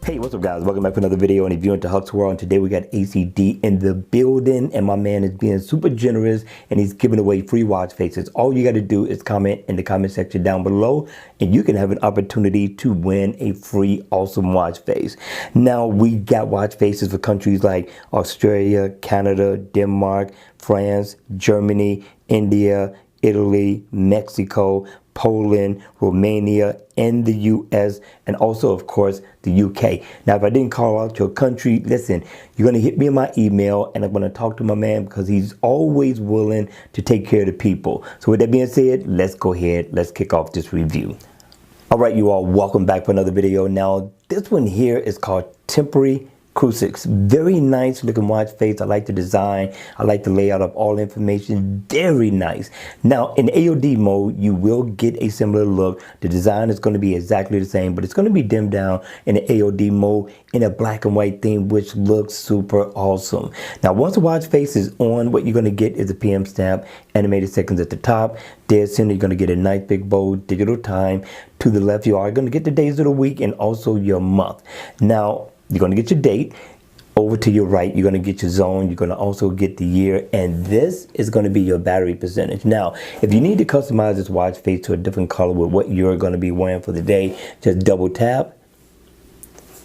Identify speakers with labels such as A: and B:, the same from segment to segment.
A: Hey, what's up guys? Welcome back to another video and if you're into Huck's World, and today we got ACD in the building and my man is being super generous and he's giving away free watch faces. All you got to do is comment in the comment section down below and you can have an opportunity to win a free awesome watch face. Now we got watch faces for countries like Australia, Canada, Denmark, France, Germany, India, Italy, Mexico, Poland, Romania, and the US, and also, of course, the UK. Now, if I didn't call out your country, listen, you're going to hit me in my email, and I'm going to talk to my man because he's always willing to take care of the people. So with that being said, let's go ahead. Let's kick off this review. All right, you all, welcome back for another video. Now, this one here is called Temporary Crucix. Very nice looking watch face. I like the design. I like the layout of all information. Very nice. Now in AOD mode, you will get a similar look. The design is going to be exactly the same, but it's going to be dimmed down in the AOD mode in a black and white theme, which looks super awesome. Now once the watch face is on, what you're going to get is a PM stamp, animated seconds at the top. Dead center, you're going to get a nice big bold digital time. To the left, you are going to get the days of the week and also your month. Now you're going to get your date. Over to your right, you're going to get your zone. You're going to also get the year. And this is going to be your battery percentage. Now, if you need to customize this watch face to a different color with what you're going to be wearing for the day, just double tap.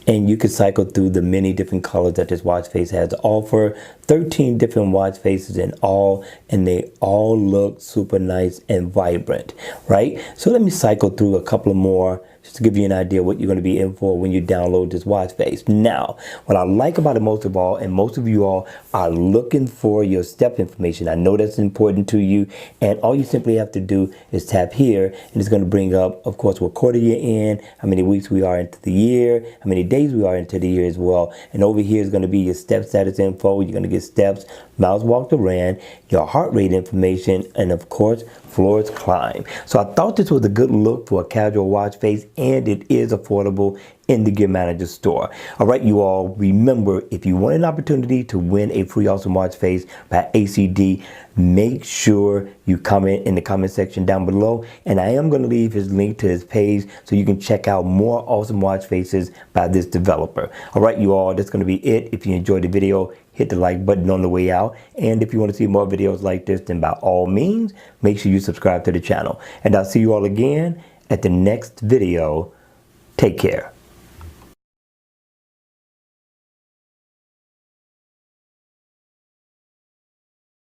A: And you can cycle through the many different colors that this watch face has to offer. 13 different watch faces in all, and they all look super nice and vibrant, right? So let me cycle through a couple of more just to give you an idea what you're going to be in for when you download this watch face. Now, what I like about it most of all, and most of you all are looking for your step information. I know that's important to you, and all you simply have to do is tap here, and it's going to bring up, of course, what quarter you're in, how many weeks we are into the year, how many days we are into the year as well. And over here is going to be your step status info. You're going to get steps, miles walked or ran, your heart rate information, and of course, floors climb. So I thought this was a good look for a casual watch face, and it is affordable in the Gear Manager store. All right, you all, remember, if you want an opportunity to win a free awesome watch face by ACD, make sure you comment in the comment section down below. And I am going to leave his link to his page so you can check out more awesome watch faces by this developer. All right, you all, that's going to be it. If you enjoyed the video, hit the like button on the way out. And if you want to see more videos like this, then by all means, make sure you subscribe to the channel. And I'll see you all again at the next video. Take care.